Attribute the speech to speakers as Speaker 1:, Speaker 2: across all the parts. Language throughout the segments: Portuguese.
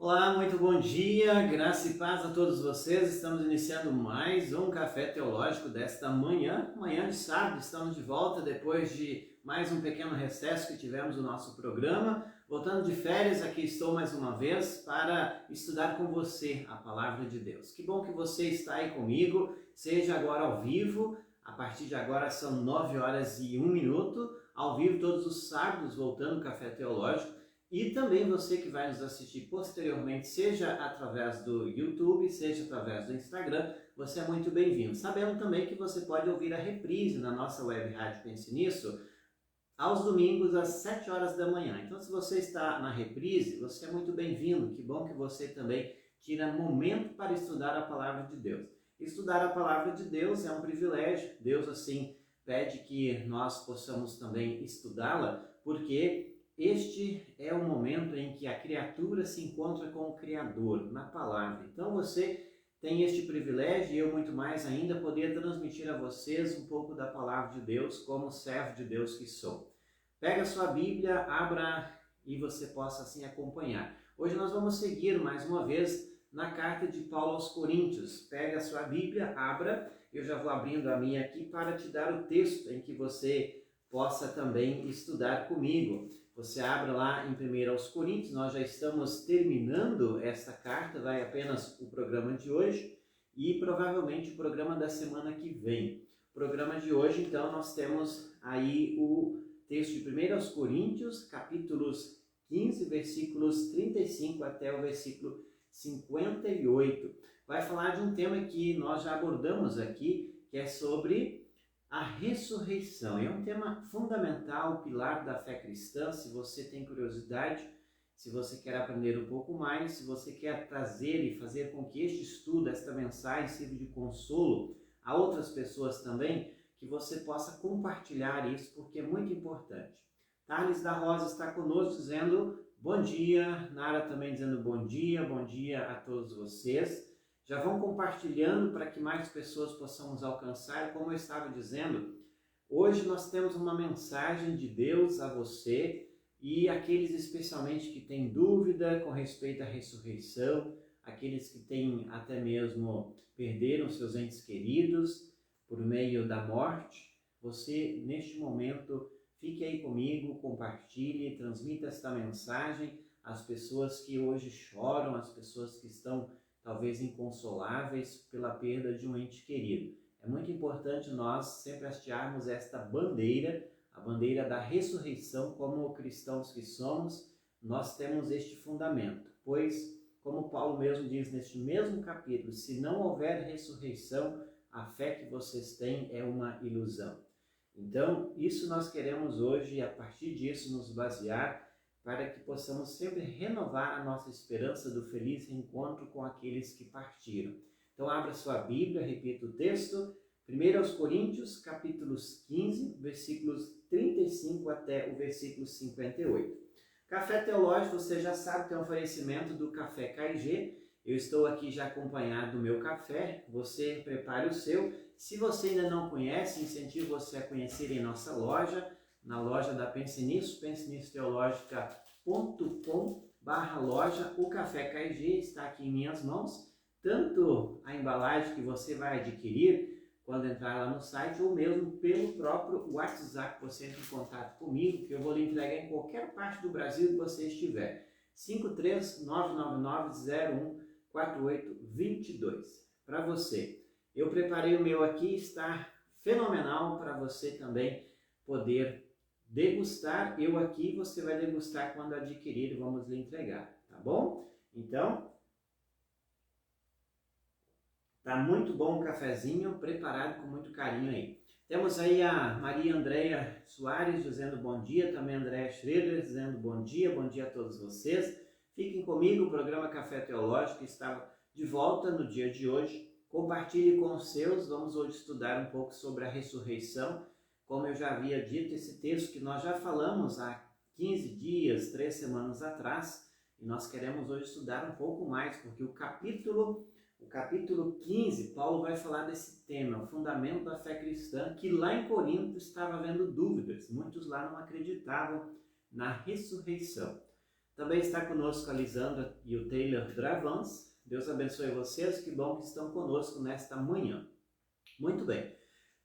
Speaker 1: Olá, muito bom dia, graça e paz a todos vocês. Estamos iniciando mais um Café Teológico desta manhã de sábado. Estamos de volta depois de mais um pequeno recesso que tivemos no nosso programa. Voltando de férias, aqui estou mais uma vez para estudar com você a Palavra de Deus. Que bom que você está aí comigo, seja agora ao vivo. A partir de agora são 9h01, ao vivo todos os sábados, voltando ao Café Teológico. E também você que vai nos assistir posteriormente, seja através do YouTube, seja através do Instagram, você é muito bem-vindo. Sabendo também que você pode ouvir a reprise na nossa web rádio Pense Nisso, aos domingos às 7 horas da manhã. Então, se você está na reprise, você é muito bem-vindo. Que bom que você também tira momento para estudar a Palavra de Deus. Estudar a Palavra de Deus é um privilégio. Deus, assim, pede que nós possamos também estudá-la, porque este é o momento em que a criatura se encontra com o Criador, na palavra. Então você tem este privilégio, e eu muito mais ainda, poder transmitir a vocês um pouco da palavra de Deus, como servo de Deus que sou. Pega a sua Bíblia, abra e você possa assim acompanhar. Hoje nós vamos seguir mais uma vez na carta de Paulo aos Coríntios. Pega a sua Bíblia, abra, eu já vou abrindo a minha aqui para te dar o texto em que você possa também estudar comigo. Você abre lá em 1 aos Coríntios, nós já estamos terminando esta carta, vai apenas o programa de hoje e provavelmente o programa da semana que vem. O programa de hoje, então, nós temos aí o texto de 1 aos Coríntios, capítulos 15, versículos 35 até o versículo 58. Vai falar de um tema que nós já abordamos aqui, que é sobre a ressurreição. É um tema fundamental, pilar da fé cristã. Se você tem curiosidade, se você quer aprender um pouco mais, se você quer trazer e fazer com que este estudo, esta mensagem sirva de consolo a outras pessoas também, que você possa compartilhar isso, porque é muito importante. Thales da Rosa está conosco dizendo bom dia, Nara também dizendo bom dia a todos vocês. Já vão compartilhando para que mais pessoas possamos alcançar. Como eu estava dizendo, hoje nós temos uma mensagem de Deus a você e aqueles especialmente que têm dúvida com respeito à ressurreição, aqueles que têm até mesmo perderam seus entes queridos por meio da morte. Você, neste momento, fique aí comigo, compartilhe, transmita esta mensagem às pessoas que hoje choram, às pessoas que estão talvez inconsoláveis pela perda de um ente querido. É muito importante nós sempre hastearmos esta bandeira, a bandeira da ressurreição. Como cristãos que somos, nós temos este fundamento, pois, como Paulo mesmo diz neste mesmo capítulo, se não houver ressurreição, a fé que vocês têm é uma ilusão. Então, isso nós queremos hoje, e a partir disso nos basear, para que possamos sempre renovar a nossa esperança do feliz reencontro com aqueles que partiram. Então, abra sua Bíblia, repita o texto, 1 aos Coríntios, capítulos 15, versículos 35 até o versículo 58. Café Teológico, você já sabe que é um oferecimento do Café KG. Eu estou aqui já acompanhado do meu café, você prepare o seu. Se você ainda não conhece, incentivo você a conhecer em nossa loja, na loja da Pense Nisso, pensenissoteologica.com/loja. O Café KG está aqui em minhas mãos, tanto a embalagem que você vai adquirir quando entrar lá no site, ou mesmo pelo próprio WhatsApp, você entra em contato comigo, que eu vou lhe entregar em qualquer parte do Brasil que você estiver. 53999014822. Para você. Eu preparei o meu aqui, está fenomenal para você também poder degustar. Eu aqui, você vai degustar quando adquirir, vamos lhe entregar, tá bom? Então, tá muito bom o cafezinho, preparado com muito carinho aí. Temos aí a Maria Andréia Soares dizendo bom dia, também a Andréia Schroeder dizendo bom dia a todos vocês. Fiquem comigo, o programa Café Teológico está de volta no dia de hoje. Compartilhe com os seus, vamos hoje estudar um pouco sobre a ressurreição. Como eu já havia dito, esse texto que nós já falamos há 15 dias, 3 semanas atrás, e nós queremos hoje estudar um pouco mais, porque o capítulo 15, Paulo vai falar desse tema, o fundamento da fé cristã, que lá em Corinto estava havendo dúvidas, muitos lá não acreditavam na ressurreição. Também está conosco a Lisandra e o Taylor Dravans. Deus abençoe vocês, que bom que estão conosco nesta manhã. Muito bem.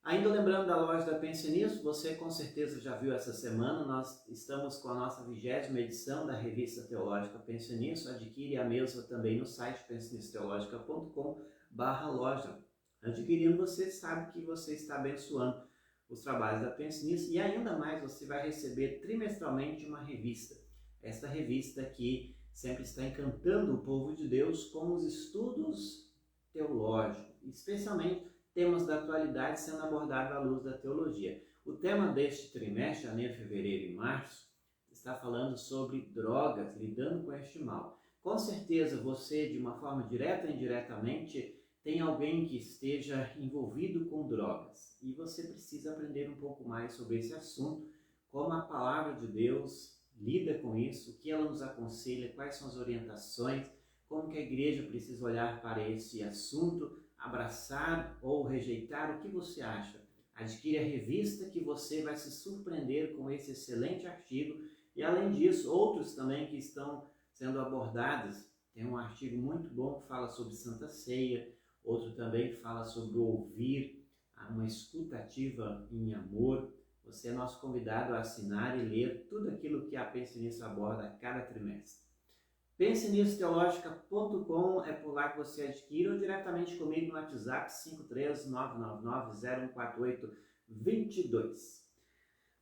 Speaker 1: Ainda lembrando da loja da Pense Nisso, você com certeza já viu essa semana, nós estamos com a nossa 20ª edição da revista teológica Pense Nisso. Adquire a mesma também no site pensenissoteologica.com/loja. Adquirindo, você sabe que você está abençoando os trabalhos da Pense Nisso e ainda mais você vai receber trimestralmente uma revista. Esta revista que sempre está encantando o povo de Deus com os estudos teológicos, especialmente temas da atualidade sendo abordados à luz da teologia. O tema deste trimestre, janeiro, fevereiro e março, está falando sobre drogas, lidando com este mal. Com certeza você, de uma forma direta ou indiretamente, tem alguém que esteja envolvido com drogas e você precisa aprender um pouco mais sobre esse assunto, como a palavra de Deus lida com isso, o que ela nos aconselha, quais são as orientações, como que a igreja precisa olhar para esse assunto, abraçar ou rejeitar. O que você acha? Adquire a revista que você vai se surpreender com esse excelente artigo e, além disso, outros também que estão sendo abordados. Tem um artigo muito bom que fala sobre Santa Ceia, outro também que fala sobre ouvir, uma escuta ativa em amor. Você é nosso convidado a assinar e ler tudo aquilo que a Pense Nisso aborda a cada trimestre. pensenissoteologica.com é por lá que você adquire ou diretamente comigo no WhatsApp 53999014822.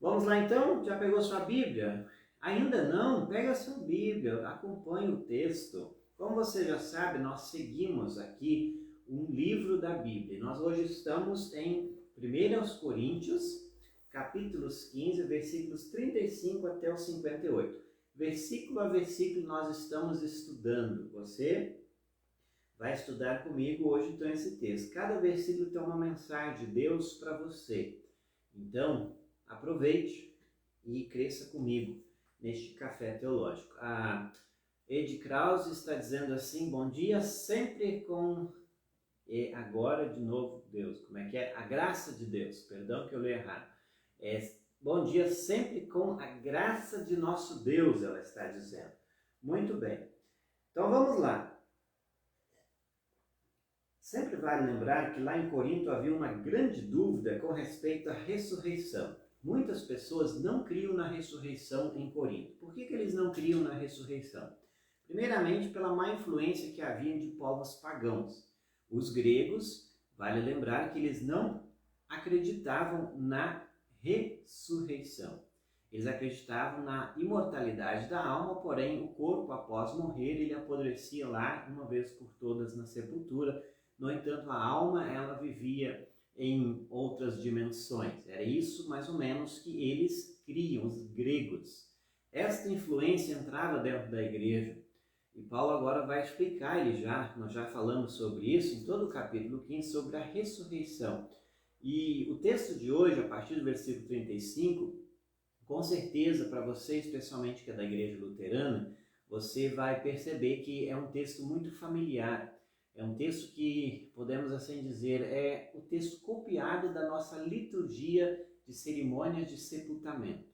Speaker 1: Vamos lá então? Já pegou sua Bíblia? Ainda não? Pega a sua Bíblia, acompanhe o texto. Como você já sabe, nós seguimos aqui um livro da Bíblia. Nós hoje estamos em 1 Coríntios, capítulos 15, versículos 35 até o 58. Versículo a versículo nós estamos estudando. Você vai estudar comigo hoje então esse texto. Cada versículo tem uma mensagem de Deus para você. Então, aproveite e cresça comigo neste café teológico. A Ed Krause está dizendo assim: bom dia sempre com... E agora de novo Deus. Como é que é? A graça de Deus. Perdão que eu li errado. Bom dia sempre com a graça de nosso Deus, ela está dizendo. Muito bem. Então vamos lá. Sempre vale lembrar que lá em Corinto havia uma grande dúvida com respeito à ressurreição. Muitas pessoas não criam na ressurreição em Corinto. Por que eles não criam na ressurreição? Primeiramente, pela má influência que havia de povos pagãos. Os gregos, vale lembrar que eles não acreditavam na ressurreição. Eles acreditavam na imortalidade da alma, porém o corpo, após morrer, ele apodrecia lá uma vez por todas na sepultura. No entanto, a alma, ela vivia em outras dimensões. Era isso, mais ou menos, que eles criam, os gregos. Esta influência entrava dentro da igreja. E Paulo agora vai explicar, nós já falamos sobre isso em todo o capítulo 15, sobre a ressurreição. E o texto de hoje, a partir do versículo 35, com certeza para você, especialmente que é da igreja luterana, você vai perceber que é um texto muito familiar. É um texto que, podemos assim dizer, é o texto copiado da nossa liturgia de cerimônias de sepultamento.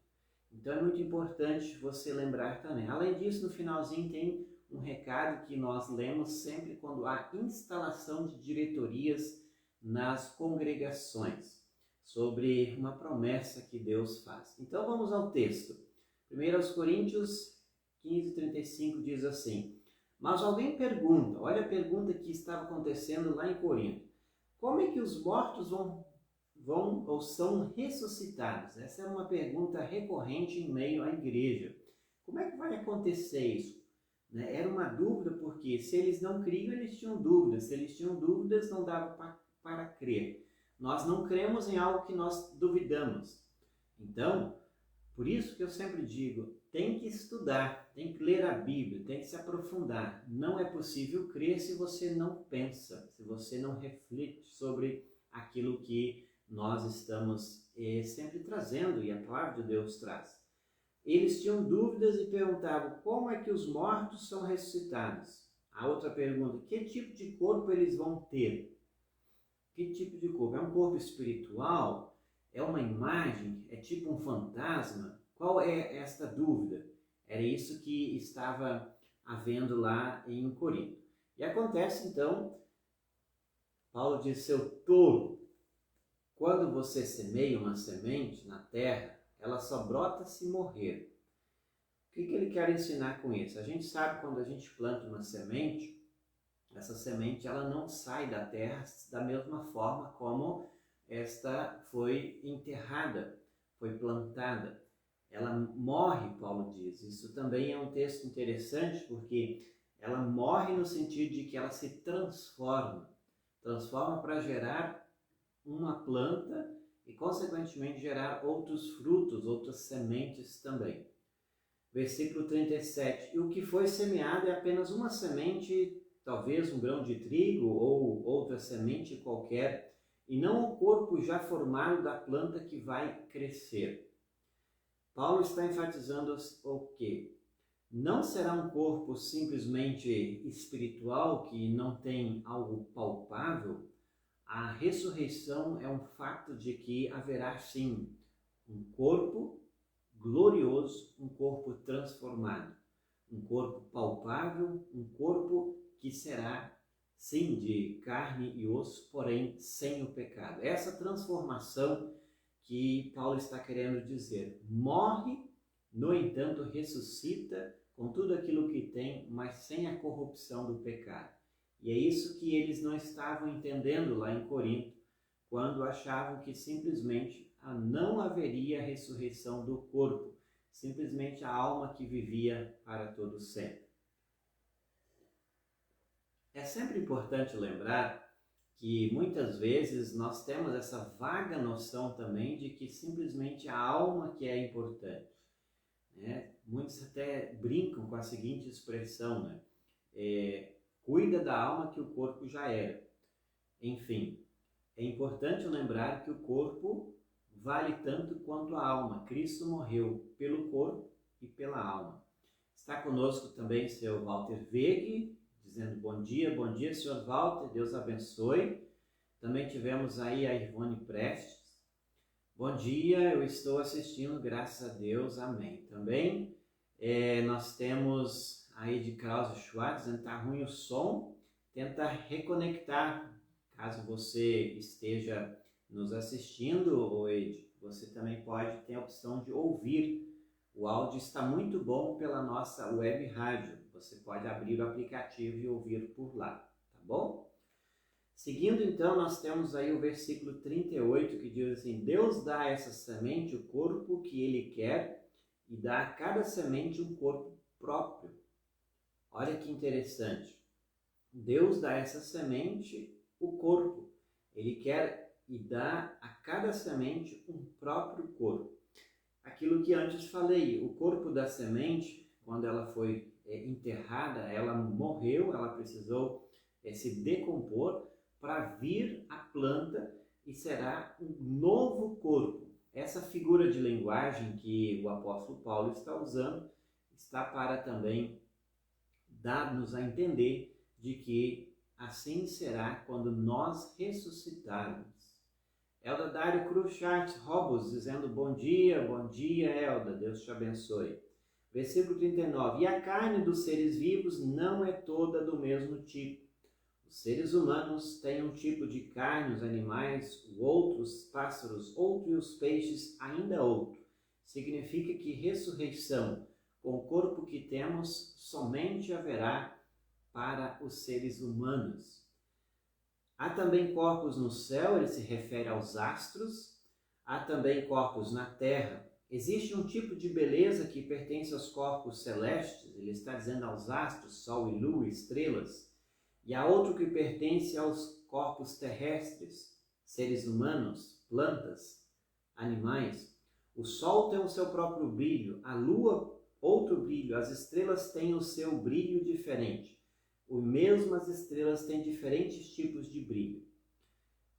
Speaker 1: Então é muito importante você lembrar também. Além disso, no finalzinho tem um recado que nós lemos sempre quando há instalação de diretorias nas congregações, sobre uma promessa que Deus faz. Então vamos ao texto. 1 Coríntios 15, 35 diz assim: mas alguém pergunta, olha a pergunta que estava acontecendo lá em Corinto: como é que os mortos vão ou são ressuscitados? Essa é uma pergunta recorrente em meio à igreja. Como é que vai acontecer isso? Era uma dúvida, porque se eles não criam, eles tinham dúvidas. Se eles tinham dúvidas, não dava para crer. Nós não cremos em algo que nós duvidamos. Então, por isso que eu sempre digo, tem que estudar, tem que ler a Bíblia, tem que se aprofundar. Não é possível crer se você não pensa, se você não reflete sobre aquilo que nós estamos sempre trazendo e a palavra de Deus traz. Eles tinham dúvidas e perguntavam: como é que os mortos são ressuscitados? A outra pergunta: que tipo de corpo eles vão ter? Que tipo de corpo? É um corpo espiritual? É uma imagem? É tipo um fantasma? Qual é esta dúvida? Era isso que estava havendo lá em Corinto. E acontece então, Paulo diz, seu tolo, quando você semeia uma semente na terra, ela só brota se morrer. O que ele quer ensinar com isso? A gente sabe quando a gente planta uma semente, essa semente ela não sai da terra da mesma forma como esta foi enterrada, foi plantada. Ela morre, Paulo diz. Isso também é um texto interessante porque ela morre no sentido de que ela se transforma para gerar uma planta e, consequentemente, gerar outros frutos, outras sementes também. Versículo 37. E o que foi semeado é apenas uma semente, talvez um grão de trigo ou outra semente qualquer, e não o corpo já formado da planta que vai crescer. Paulo está enfatizando o quê? Não será um corpo simplesmente espiritual que não tem algo palpável. A ressurreição é um fato de que haverá sim um corpo glorioso, um corpo transformado, um corpo palpável, um corpo que será sim de carne e osso, porém sem o pecado. Essa transformação que Paulo está querendo dizer. Morre, no entanto, ressuscita com tudo aquilo que tem, mas sem a corrupção do pecado. E é isso que eles não estavam entendendo lá em Corinto, quando achavam que simplesmente não haveria ressurreição do corpo, simplesmente a alma que vivia para todo sempre. É sempre importante lembrar que muitas vezes nós temos essa vaga noção também de que simplesmente a alma que é importante, né? Muitos até brincam com a seguinte expressão, né? Cuida da alma que o corpo já era. Enfim, é importante lembrar que o corpo vale tanto quanto a alma. Cristo morreu pelo corpo e pela alma. Está conosco também o Sr. Walter Veg, dizendo bom dia, Sr. Walter, Deus abençoe. Também tivemos aí a Ivone Prestes. Bom dia, eu estou assistindo, graças a Deus, amém. Também nós temos a Ed Krause Schwartz, dizendo que está ruim o som, tenta reconectar. Caso você esteja nos assistindo, Ed, você também pode ter a opção de ouvir. O áudio está muito bom pela nossa web rádio. Você pode abrir o aplicativo e ouvir por lá, tá bom? Seguindo então, nós temos aí o versículo 38 que diz assim: Deus dá a essa semente o corpo que ele quer e dá a cada semente um corpo próprio. Olha que interessante. Deus dá a essa semente o corpo. Ele quer e dá a cada semente um próprio corpo. Aquilo que antes falei, o corpo da semente, quando ela foi enterrada, ela morreu, ela precisou se decompor para vir a planta e será um novo corpo. Essa figura de linguagem que o apóstolo Paulo está usando está para também dar-nos a entender de que assim será quando nós ressuscitarmos. Elda Dário Cruz Charles Robos dizendo bom dia, Elda, Deus te abençoe. Versículo 39, e a carne dos seres vivos não é toda do mesmo tipo. Os seres humanos têm um tipo de carne, os animais, outros pássaros, outro e os peixes ainda outro. Significa que ressurreição, com o corpo que temos, somente haverá para os seres humanos. Há também corpos no céu, ele se refere aos astros. Há também corpos na terra. Existe um tipo de beleza que pertence aos corpos celestes, ele está dizendo aos astros, sol e lua, estrelas. E há outro que pertence aos corpos terrestres, seres humanos, plantas, animais. O sol tem o seu próprio brilho, a lua outro brilho, as estrelas têm o seu brilho diferente. O mesmo as estrelas têm diferentes tipos de brilho.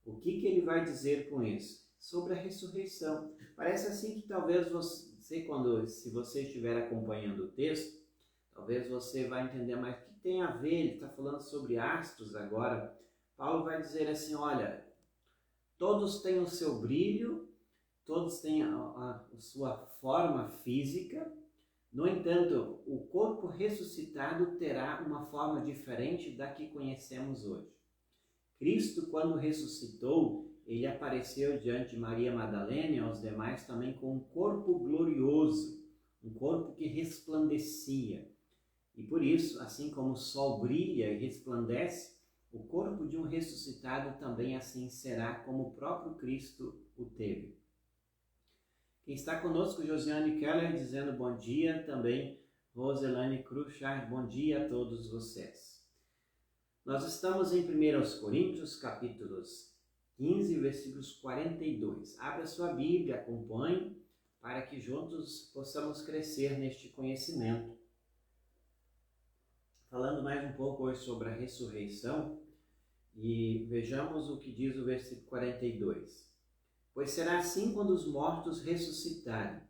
Speaker 1: O que ele vai dizer com isso? Sobre a ressurreição. Parece assim que talvez você, se você estiver acompanhando o texto, talvez você vai entender, mas o que tem a ver? Ele está falando sobre astros agora. Paulo vai dizer assim, olha, todos têm o seu brilho, todos têm a sua forma física, No entanto, o corpo ressuscitado terá uma forma diferente da que conhecemos hoje. Cristo, quando ressuscitou, ele apareceu diante de Maria Madalena e aos demais também com um corpo glorioso, um corpo que resplandecia. E por isso, assim como o sol brilha e resplandece, o corpo de um ressuscitado também assim será como o próprio Cristo o teve. Quem está conosco, Josiane Keller, dizendo bom dia, também Roselane Cruchard, bom dia a todos vocês. Nós estamos em 1 Coríntios, capítulos 15, versículos 42. Abra sua Bíblia, acompanhe, para que juntos possamos crescer neste conhecimento. Falando mais um pouco hoje sobre a ressurreição, e vejamos o que diz o versículo 42. Pois será assim quando os mortos ressuscitarem.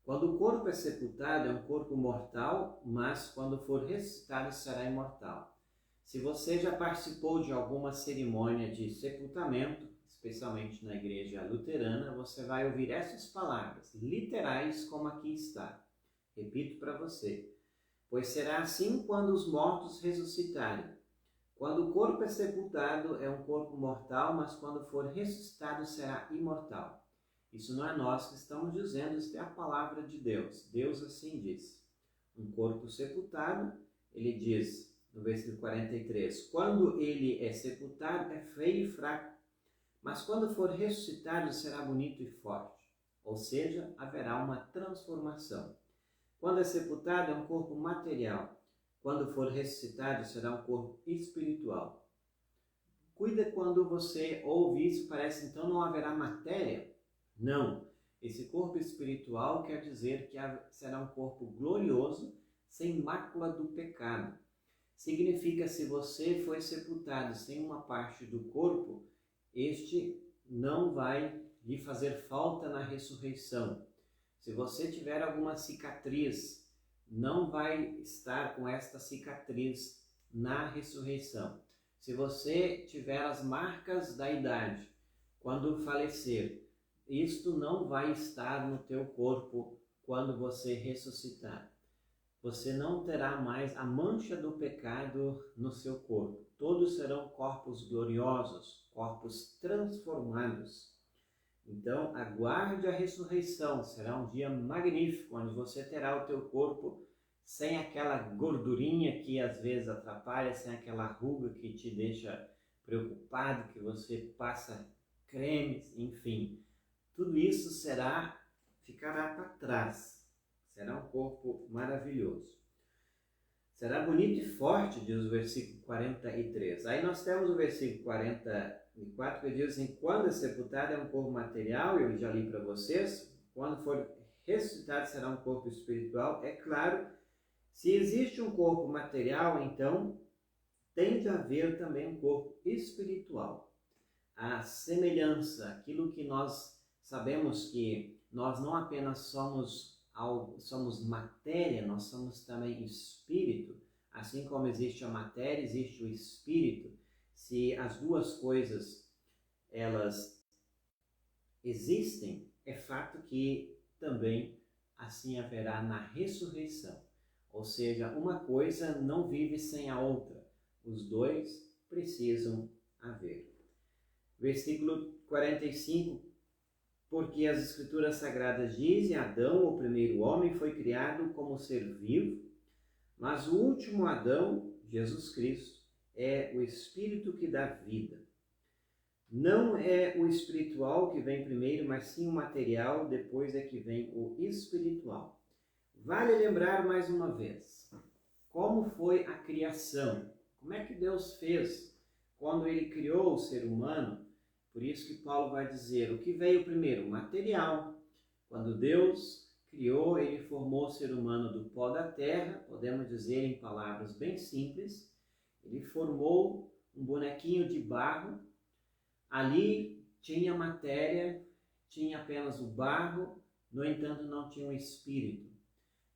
Speaker 1: Quando o corpo é sepultado, é um corpo mortal, mas quando for ressuscitado, será imortal. Se você já participou de alguma cerimônia de sepultamento, especialmente na igreja luterana, você vai ouvir essas palavras, literais como aqui está. Repito para você. Pois será assim quando os mortos ressuscitarem. Quando o corpo é sepultado, é um corpo mortal, mas quando for ressuscitado, será imortal. Isso não é nós que estamos dizendo, isso é a palavra de Deus. Deus assim diz. Um corpo sepultado, ele diz no versículo 43, quando ele é sepultado, é feio e fraco, mas quando for ressuscitado, será bonito e forte. Ou seja, haverá uma transformação. Quando é sepultado, é um corpo material. Quando for ressuscitado, será um corpo espiritual. Cuida quando você ouve isso, parece então não haverá matéria. Não. Esse corpo espiritual quer dizer que será um corpo glorioso, sem mácula do pecado. Significa, se você foi sepultado sem uma parte do corpo, este não vai lhe fazer falta na ressurreição. Se você tiver alguma cicatriz, não vai estar com esta cicatriz na ressurreição. Se você tiver as marcas da idade, quando falecer, isto não vai estar no teu corpo quando você ressuscitar. Você não terá mais a mancha do pecado no seu corpo. Todos serão corpos gloriosos, corpos transformados. Então, aguarde a ressurreição, será um dia magnífico, onde você terá o teu corpo sem aquela gordurinha que às vezes atrapalha, sem aquela ruga que te deixa preocupado, que você passa cremes, enfim. Tudo isso ficará para trás. Será um corpo maravilhoso. Será bonito e forte, diz o versículo 43. Aí nós temos o versículo 44, que diz assim, quando é sepultado é um corpo material, eu já li para vocês, quando for ressuscitado será um corpo espiritual. É claro, se existe um corpo material, então tem de haver também um corpo espiritual. A semelhança, aquilo que nós sabemos que nós não apenas somos matéria, nós somos também espírito. Assim como existe a matéria, existe o espírito. Se as duas coisas elas existem, é fato que também assim haverá na ressurreição. Ou seja, uma coisa não vive sem a outra. Os dois precisam haver. Versículo 45. Porque as Escrituras Sagradas dizem, Adão, o primeiro homem, foi criado como ser vivo, mas o último Adão, Jesus Cristo, é o Espírito que dá vida. Não é o espiritual que vem primeiro, mas sim o material, depois é que vem o espiritual. Vale lembrar mais uma vez, como foi a criação? Como é que Deus fez quando Ele criou o ser humano? Por isso que Paulo vai dizer, o que veio primeiro? O material. Quando Deus criou, Ele formou o ser humano do pó da terra, podemos dizer em palavras bem simples, Ele formou um bonequinho de barro, ali tinha matéria, tinha apenas o barro, no entanto não tinha um espírito.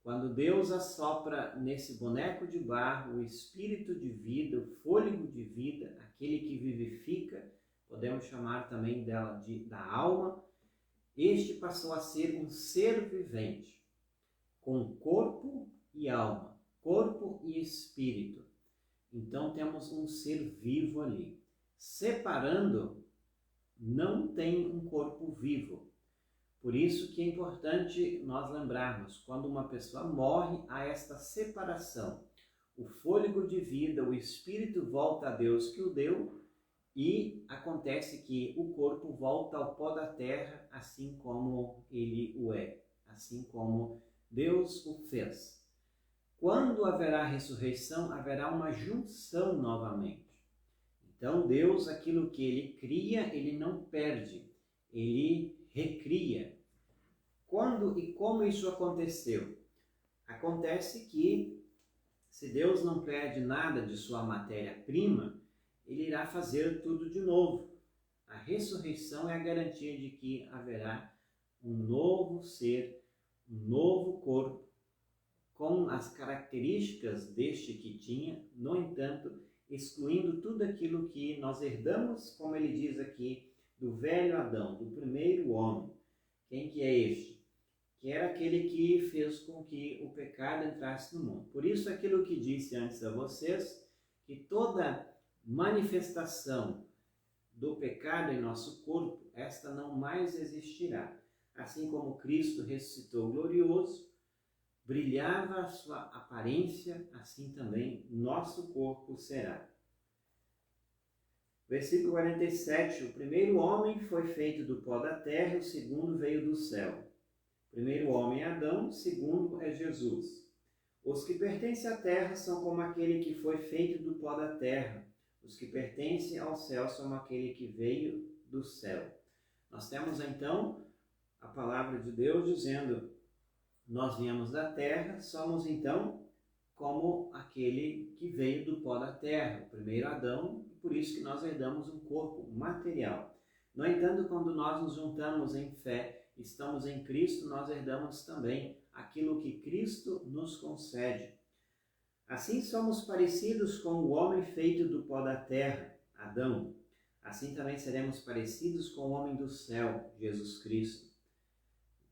Speaker 1: Quando Deus assopra nesse boneco de barro o espírito de vida, o fôlego de vida, aquele que vivifica, podemos chamar também da alma, este passou a ser um ser vivente. com corpo e alma, corpo e espírito. Então temos um ser vivo ali. Separando, não tem um corpo vivo. Por isso que é importante nós lembrarmos, quando uma pessoa morre, há esta separação. O fôlego de vida, o espírito volta a Deus que o deu e acontece que o corpo volta ao pó da terra, assim como ele o é, assim como Deus o fez. Quando haverá ressurreição, haverá uma junção novamente. Então Deus, aquilo que ele cria, ele não perde, ele recria. Quando e como isso aconteceu? Acontece que, se Deus não perde nada de sua matéria-prima, ele irá fazer tudo de novo. A ressurreição é a garantia de que haverá um novo ser, um novo corpo, com as características deste que tinha, no entanto, excluindo tudo aquilo que nós herdamos, como ele diz aqui, do velho Adão, do primeiro homem. Quem que é este? Que era aquele que fez com que o pecado entrasse no mundo. Por isso, aquilo que disse antes a vocês, que toda manifestação do pecado em nosso corpo, esta não mais existirá. Assim como Cristo ressuscitou glorioso, brilhava a sua aparência, assim também nosso corpo será. Versículo 47, o primeiro homem foi feito do pó da terra, o segundo veio do céu. O primeiro homem é Adão, o segundo é Jesus. Os que pertencem à terra são como aquele que foi feito do pó da terra. Os que pertencem ao céu são aquele que veio do céu. Nós temos então a palavra de Deus dizendo: nós viemos da terra, somos então como aquele que veio do pó da terra, o primeiro Adão, e por isso que nós herdamos um corpo material. No entanto, quando nós nos juntamos em fé, estamos em Cristo, nós herdamos também aquilo que Cristo nos concede. Assim somos parecidos com o homem feito do pó da terra, Adão. Assim também seremos parecidos com o homem do céu, Jesus Cristo.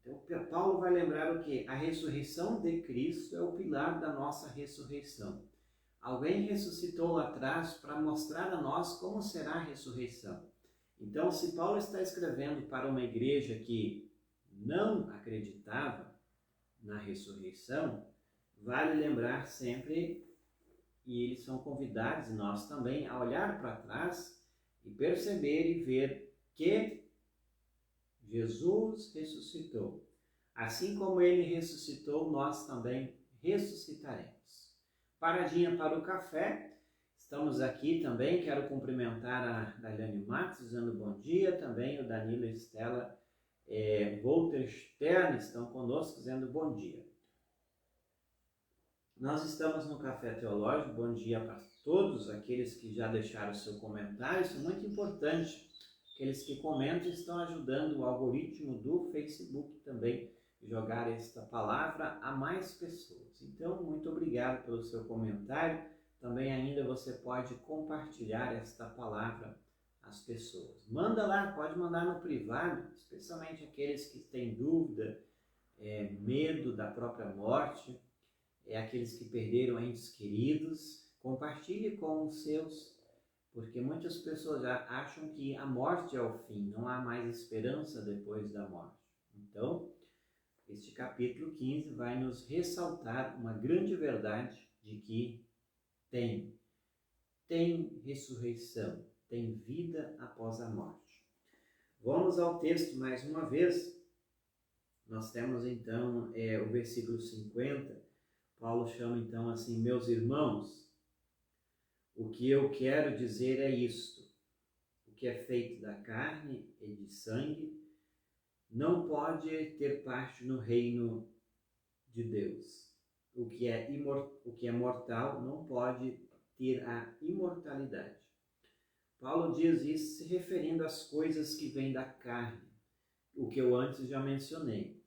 Speaker 1: Então, Paulo vai lembrar o quê? A ressurreição de Cristo é o pilar da nossa ressurreição. Alguém ressuscitou lá atrás para mostrar a nós como será a ressurreição. Então, se Paulo está escrevendo para uma igreja que não acreditava na ressurreição, vale lembrar sempre, e eles são convidados, e nós também, a olhar para trás e perceber e ver que Jesus ressuscitou. Assim como ele ressuscitou, nós também ressuscitaremos. Paradinha para o café. Estamos aqui também. Quero cumprimentar a Daiane Matos, dizendo bom dia. Também o Danilo e Estela Walter Stern estão conosco, dizendo bom dia. Nós estamos no Café Teológico. Bom dia para todos aqueles que já deixaram o seu comentário. Isso é muito importante. Aqueles que comentam estão ajudando o algoritmo do Facebook também a jogar esta palavra a mais pessoas. Então, muito obrigado pelo seu comentário. Também ainda você pode compartilhar esta palavra às pessoas. Manda lá, pode mandar no privado, especialmente aqueles que têm dúvida, medo da própria morte, aqueles que perderam entes queridos. Compartilhe com os seus, porque muitas pessoas já acham que a morte é o fim, não há mais esperança depois da morte. Então, este capítulo 15 vai nos ressaltar uma grande verdade de que tem ressurreição, tem vida após a morte. Vamos ao texto mais uma vez. Nós temos então o versículo 50. Paulo chama então assim: meus irmãos, o que eu quero dizer é isto: o que é feito da carne e de sangue não pode ter parte no reino de Deus. O que é mortal não pode ter a imortalidade. Paulo diz isso se referindo às coisas que vêm da carne, o que eu antes já mencionei.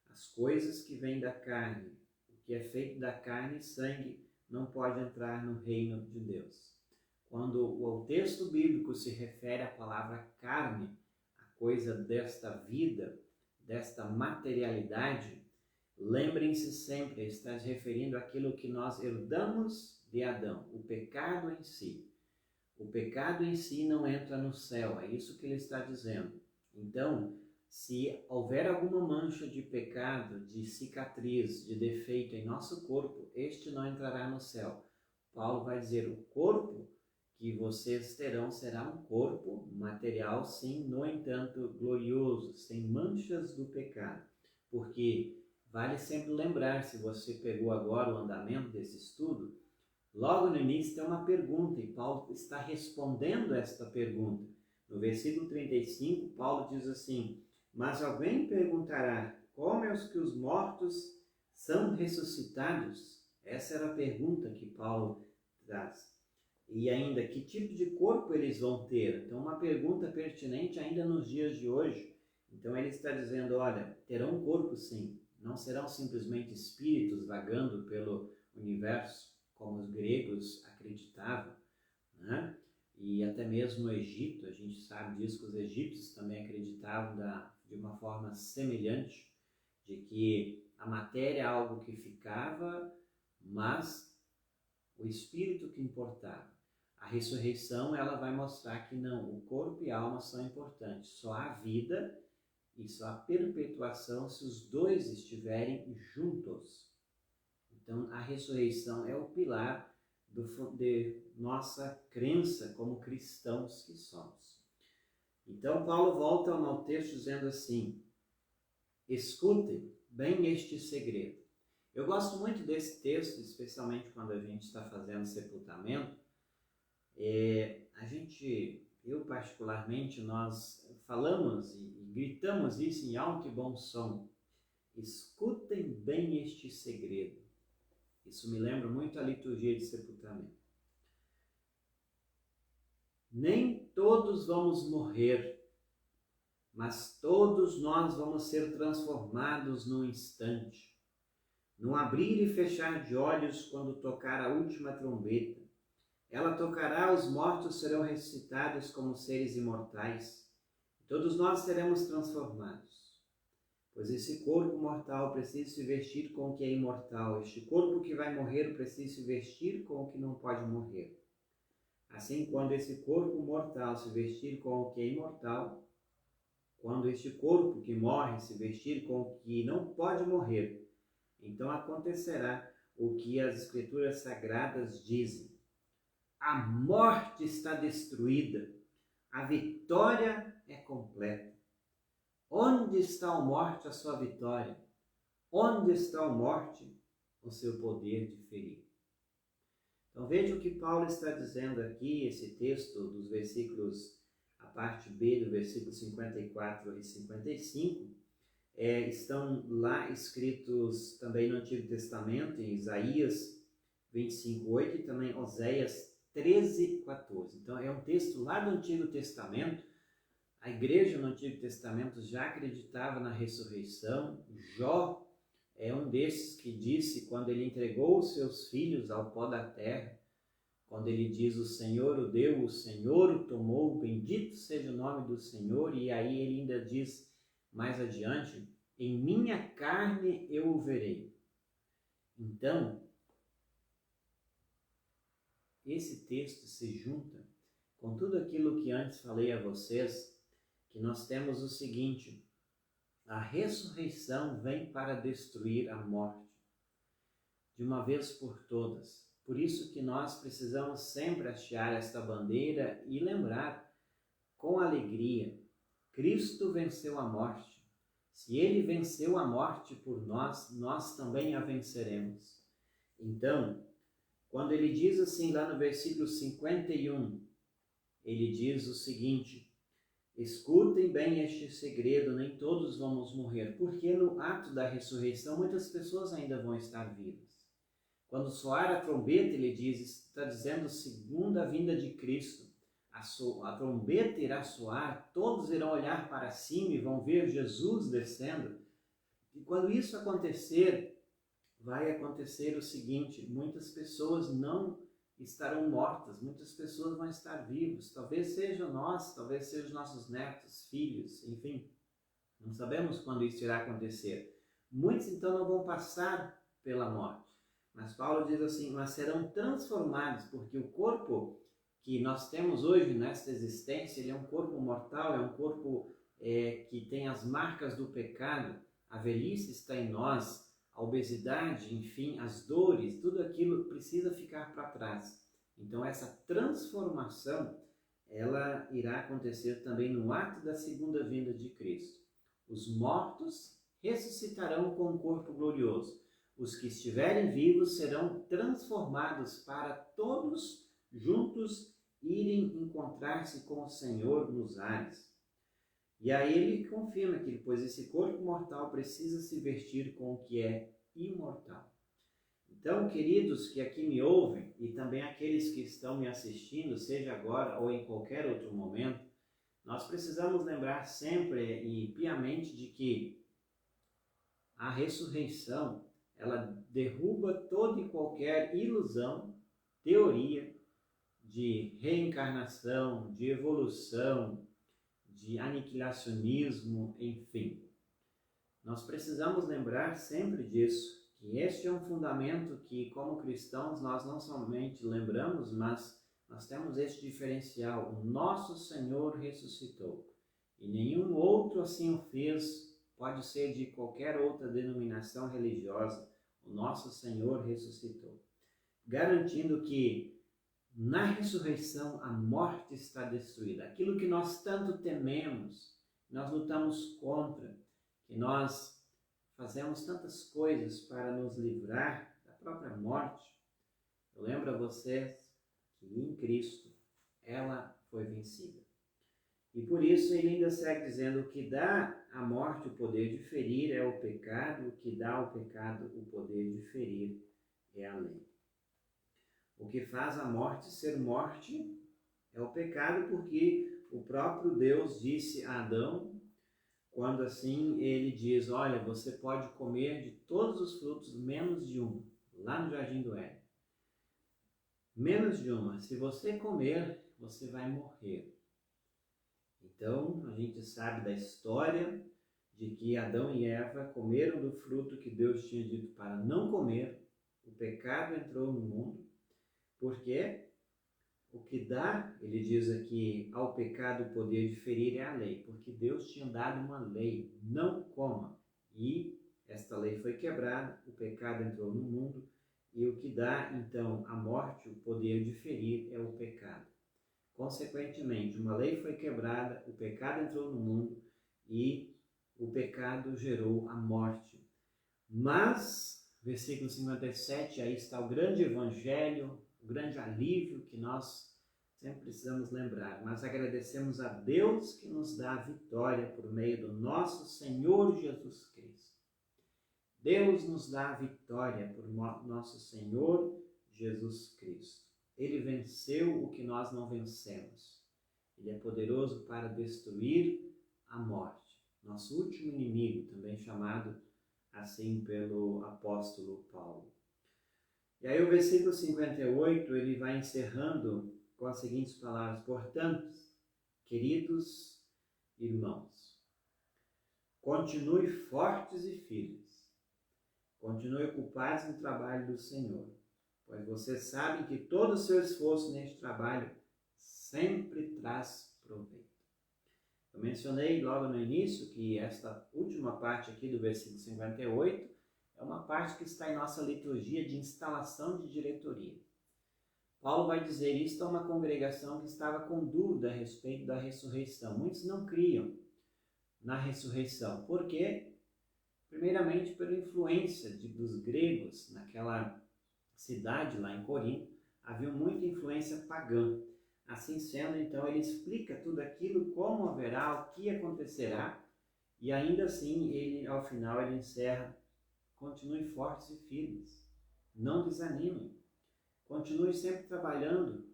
Speaker 1: As coisas que vêm da carne, o que é feito da carne e sangue, não pode entrar no reino de Deus. Quando o texto bíblico se refere à palavra carne, a coisa desta vida, desta materialidade, Lembrem-se sempre, está se referindo àquilo que nós herdamos de Adão, o pecado em si. O pecado em si não entra no céu, é isso que ele está dizendo. Então, se houver alguma mancha de pecado, de cicatriz, de defeito em nosso corpo, este não entrará no céu. Paulo vai dizer, o corpo que vocês terão será um corpo material, sim, no entanto, glorioso, sem manchas do pecado. Porque vale sempre lembrar, se você pegou agora o andamento desse estudo, logo no início tem uma pergunta e Paulo está respondendo esta pergunta. No versículo 35, Paulo diz assim, mas alguém perguntará, como é que os mortos são ressuscitados? Essa era a pergunta que Paulo traz. E ainda, que tipo de corpo eles vão ter? Então, uma pergunta pertinente ainda nos dias de hoje. Então, ele está dizendo, olha, terão um corpo sim, não serão simplesmente espíritos vagando pelo universo, como os gregos acreditavam, né? E até mesmo no Egito, a gente sabe disso, que os egípcios também acreditavam de uma forma semelhante, de que a matéria é algo que ficava, mas o espírito que importava. A ressurreição, ela vai mostrar que não, o corpo e a alma são importantes, só há vida e só há perpetuação se os dois estiverem juntos. Então, a ressurreição é o pilar de nossa crença como cristãos que somos. Então, Paulo volta ao texto dizendo assim, escutem bem este segredo. Eu gosto muito desse texto, especialmente quando a gente está fazendo sepultamento. Eu particularmente, nós falamos e gritamos isso em alto e bom som. Escutem bem este segredo. Isso me lembra muito a liturgia de sepultamento. Nem todos vamos morrer, mas todos nós vamos ser transformados num instante, num abrir e fechar de olhos quando tocar a última trombeta. Ela tocará, os mortos serão ressuscitados como seres imortais. Todos nós seremos transformados. Pois esse corpo mortal precisa se vestir com o que é imortal. Este corpo que vai morrer precisa se vestir com o que não pode morrer. Assim, quando esse corpo mortal se vestir com o que é imortal, quando este corpo que morre se vestir com o que não pode morrer, então acontecerá o que as Escrituras Sagradas dizem. A morte está destruída, a vitória é completa. Onde está a morte, a sua vitória? Onde está a morte, o seu poder de ferir? Então veja o que Paulo está dizendo aqui, esse texto dos versículos, a parte B do versículo 54 e 55, estão lá escritos também no Antigo Testamento, em Isaías 25:8 e também Oséias 13:14. Então é um texto lá do Antigo Testamento. A igreja no Antigo Testamento já acreditava na ressurreição. Jó é um desses que disse, quando ele entregou os seus filhos ao pó da terra, quando ele diz, o Senhor o deu, o Senhor o tomou, bendito seja o nome do Senhor, e aí ele ainda diz mais adiante, em minha carne eu o verei. Então, esse texto se junta com tudo aquilo que antes falei a vocês, que nós temos o seguinte, a ressurreição vem para destruir a morte, de uma vez por todas. Por isso que nós precisamos sempre hastear esta bandeira e lembrar com alegria, Cristo venceu a morte. Se Ele venceu a morte por nós, nós também a venceremos. Então, quando ele diz assim lá no versículo 51, ele diz o seguinte, escutem bem este segredo, nem todos vamos morrer, porque no ato da ressurreição muitas pessoas ainda vão estar vivas. Quando soar a trombeta, ele diz, está dizendo segunda vinda de Cristo, a trombeta irá soar, todos irão olhar para cima e vão ver Jesus descendo. E quando isso acontecer, vai acontecer o seguinte, muitas pessoas não estarão mortas, muitas pessoas vão estar vivas, talvez seja nós, talvez sejam nossos netos, filhos, enfim, não sabemos quando isso irá acontecer, Muitos então não vão passar pela morte. Mas Paulo diz assim, mas serão transformados, porque o corpo que nós temos hoje nesta existência, ele é um corpo mortal, é um corpo que tem as marcas do pecado, a velhice está em nós, a obesidade, enfim, as dores, tudo aquilo precisa ficar para trás. Então essa transformação, ela irá acontecer também no ato da segunda vinda de Cristo. Os mortos ressuscitarão com um corpo glorioso. Os que estiverem vivos serão transformados para todos juntos irem encontrar-se com o Senhor nos ares. E aí ele confirma que, pois esse corpo mortal precisa se vestir com o que é imortal. Então, queridos que aqui me ouvem e também aqueles que estão me assistindo, seja agora ou em qualquer outro momento, nós precisamos lembrar sempre e piamente de que a ressurreição, ela derruba toda e qualquer ilusão, teoria de reencarnação, de evolução, de aniquilacionismo, enfim. Nós precisamos lembrar sempre disso, que este é um fundamento que, como cristãos, nós não somente lembramos, mas nós temos este diferencial: o nosso Senhor ressuscitou. E nenhum outro assim o fez, pode ser de qualquer outra denominação religiosa, o nosso Senhor ressuscitou. Garantindo que na ressurreição a morte está destruída. Aquilo que nós tanto tememos, nós lutamos contra, que nós fazemos tantas coisas para nos livrar da própria morte. Eu lembro a vocês que em Cristo ela foi vencida. E por isso ele ainda segue dizendo: o que dá à morte o poder de ferir é o pecado, o que dá ao pecado o poder de ferir é a lei. O que faz a morte ser morte é o pecado, porque o próprio Deus disse a Adão, quando assim ele diz: olha, você pode comer de todos os frutos, menos de um, lá no Jardim do Éden. Menos de uma. Se você comer, você vai morrer. Então, a gente sabe da história de que Adão e Eva comeram do fruto que Deus tinha dito para não comer. O pecado entrou no mundo. Porque o que dá, ele diz aqui, ao pecado o poder de ferir é a lei. Porque Deus tinha dado uma lei, não coma. E esta lei foi quebrada, o pecado entrou no mundo. E o que dá, então, à morte, o poder de ferir é o pecado. Consequentemente, uma lei foi quebrada, o pecado entrou no mundo e o pecado gerou a morte. Mas, versículo 57, aí está o grande evangelho, o grande alívio que nós sempre precisamos lembrar. Mas agradecemos a Deus que nos dá a vitória por meio do nosso Senhor Jesus Cristo. Deus nos dá a vitória por nosso Senhor Jesus Cristo. Ele venceu o que nós não vencemos. Ele é poderoso para destruir a morte. Nosso último inimigo, também chamado assim pelo apóstolo Paulo. E aí o versículo 58, ele vai encerrando com as seguintes palavras: portanto, queridos irmãos, continue fortes e firmes. Continue ocupados no trabalho do Senhor, pois vocês sabem que todo o seu esforço neste trabalho sempre traz proveito. Eu mencionei logo no início que esta última parte aqui do versículo 58 é uma parte que está em nossa liturgia de instalação de diretoria. Paulo vai dizer isto a uma congregação que estava com dúvida a respeito da ressurreição. Muitos não criam na ressurreição. Por quê? Primeiramente, pela influência dos gregos naquela cidade lá em Corinto, havia muita influência pagã. Assim sendo, então, ele explica tudo aquilo, como haverá, o que acontecerá, e ainda assim, ele, ao final, ele encerra: continue fortes e firmes, não desanimem, continue sempre trabalhando,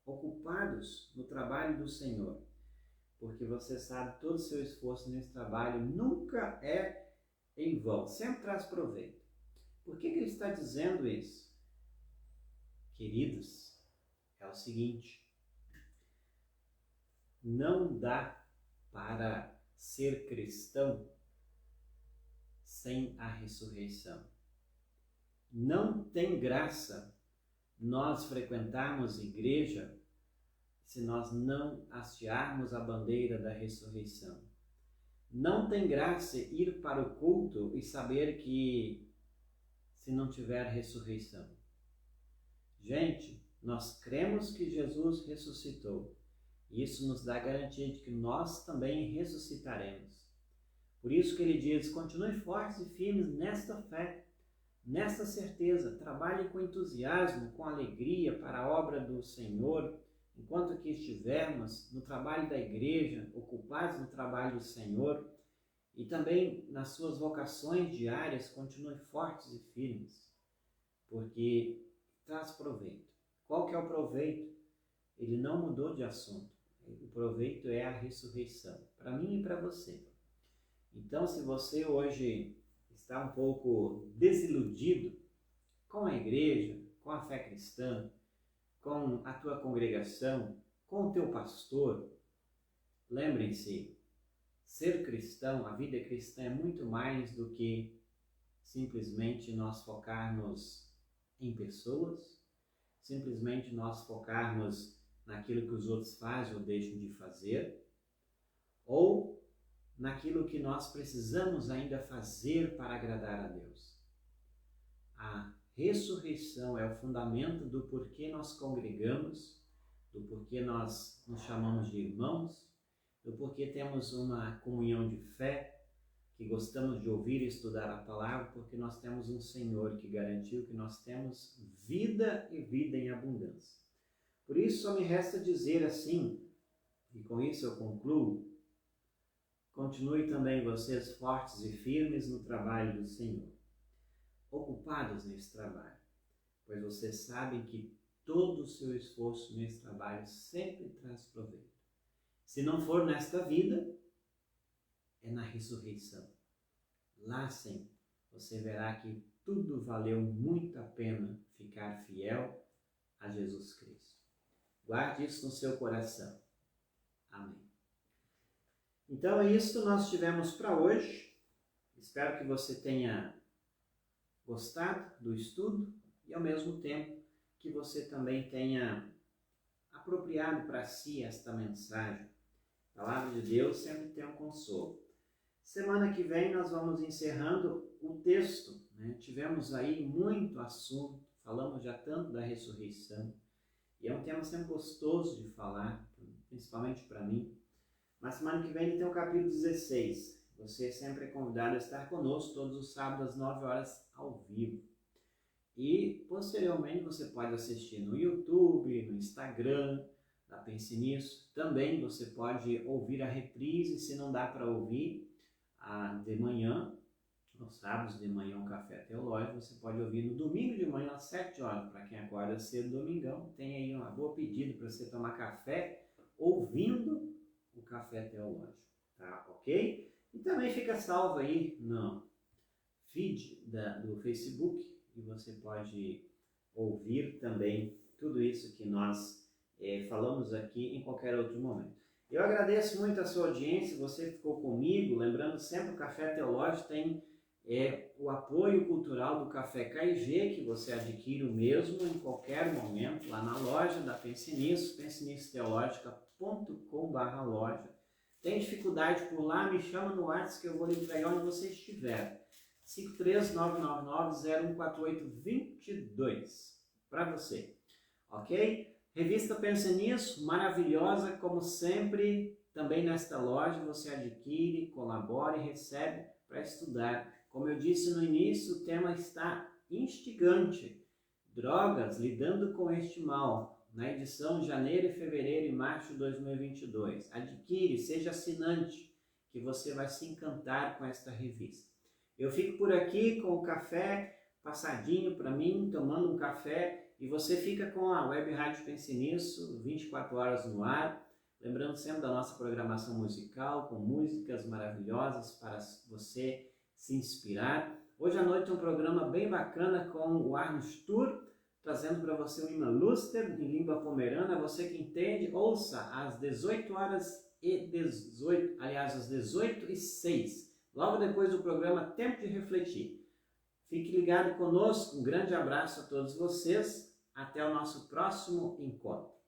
Speaker 1: ocupados no trabalho do Senhor, porque você sabe, todo o seu esforço nesse trabalho nunca é em vão, sempre traz proveito. Por que ele está dizendo isso? Queridos, é o seguinte: não dá para ser cristão sem a ressurreição. Não tem graça nós frequentarmos igreja se nós não hastearmos a bandeira da ressurreição. Não tem graça ir para o culto e saber que se não tiver ressurreição. Gente, nós cremos que Jesus ressuscitou. E isso nos dá a garantia de que nós também ressuscitaremos. Por isso que ele diz, continue fortes e firmes nesta fé, nesta certeza, trabalhe com entusiasmo, com alegria para a obra do Senhor, enquanto que estivermos no trabalho da igreja, ocupados no trabalho do Senhor, e também nas suas vocações diárias, continue fortes e firmes, porque traz proveito. Qual que é o proveito? Ele não mudou de assunto. O proveito é a ressurreição, para mim e para você. Então, se você hoje está um pouco desiludido com a igreja, com a fé cristã, com a tua congregação, com o teu pastor, lembrem-se, ser cristão, a vida cristã é muito mais do que simplesmente nós focarmos em pessoas, simplesmente nós focarmos naquilo que os outros fazem ou deixam de fazer, ou naquilo que nós precisamos ainda fazer para agradar a Deus. A ressurreição é o fundamento do porquê nós congregamos, do porquê nós nos chamamos de irmãos, do porquê temos uma comunhão de fé, que gostamos de ouvir e estudar a palavra, porque nós temos um Senhor que garantiu que nós temos vida e vida em abundância. Por isso, só me resta dizer assim, e com isso eu concluo, continue também vocês fortes e firmes no trabalho do Senhor, ocupados nesse trabalho, pois vocês sabem que todo o seu esforço nesse trabalho sempre traz proveito. Se não for nesta vida, é na ressurreição. Lá sim, você verá que tudo valeu muito a pena ficar fiel a Jesus Cristo. Guarde isso no seu coração. Amém. Então é isso que nós tivemos para hoje. Espero que você tenha gostado do estudo e ao mesmo tempo que você também tenha apropriado para si esta mensagem. A palavra de Deus sempre tem um consolo. Semana que vem nós vamos encerrando o texto, né? Tivemos aí muito assunto, falamos já tanto da ressurreição, e é um tema sempre gostoso de falar, principalmente para mim. Mas semana que vem ele tem o capítulo 16. Você sempre é convidado a estar conosco todos os sábados às 9 horas ao vivo. E posteriormente você pode assistir no YouTube, no Instagram, da Pense Nisso. Também você pode ouvir a reprise, se não dá para ouvir de manhã, nos sábados de manhã um café teológico, você pode ouvir no domingo de manhã às 7 horas, para quem acorda cedo domingão, tem aí uma boa pedida para você tomar café ouvindo o café teológico, tá ok? E também fica salvo aí no feed do Facebook e você pode ouvir também tudo isso que nós falamos aqui em qualquer outro momento. Eu agradeço muito a sua audiência, você ficou comigo, lembrando sempre o Café Teológico tem o apoio cultural do Café KG, que você adquire o mesmo em qualquer momento, lá na loja da Pense Nisso, pensenissoteologica.com/loja. Tem dificuldade por lá, me chama no WhatsApp que eu vou lhe entregar onde você estiver. 53999-014822 para você, ok? Revista Pense Nisso, maravilhosa, como sempre, também nesta loja você adquire, colabora e recebe para estudar. Como eu disse no início, o tema está instigante. Drogas, lidando com este mal, na edição de janeiro, fevereiro e março de 2022. Adquire, seja assinante, que você vai se encantar com esta revista. Eu fico por aqui com o café passadinho para mim, tomando um café, e você fica com a Web Rádio Pense Nisso, 24 horas no ar, lembrando sempre da nossa programação musical, com músicas maravilhosas para você se inspirar. Hoje à noite é um programa bem bacana com o Arno Stur, trazendo para você o Ima Luster, em língua pomerana. Você que entende, ouça às 18 horas e 18, aliás, às 18h06, logo depois do programa Tempo de Refletir. Fique ligado conosco, um grande abraço a todos vocês, até o nosso próximo encontro.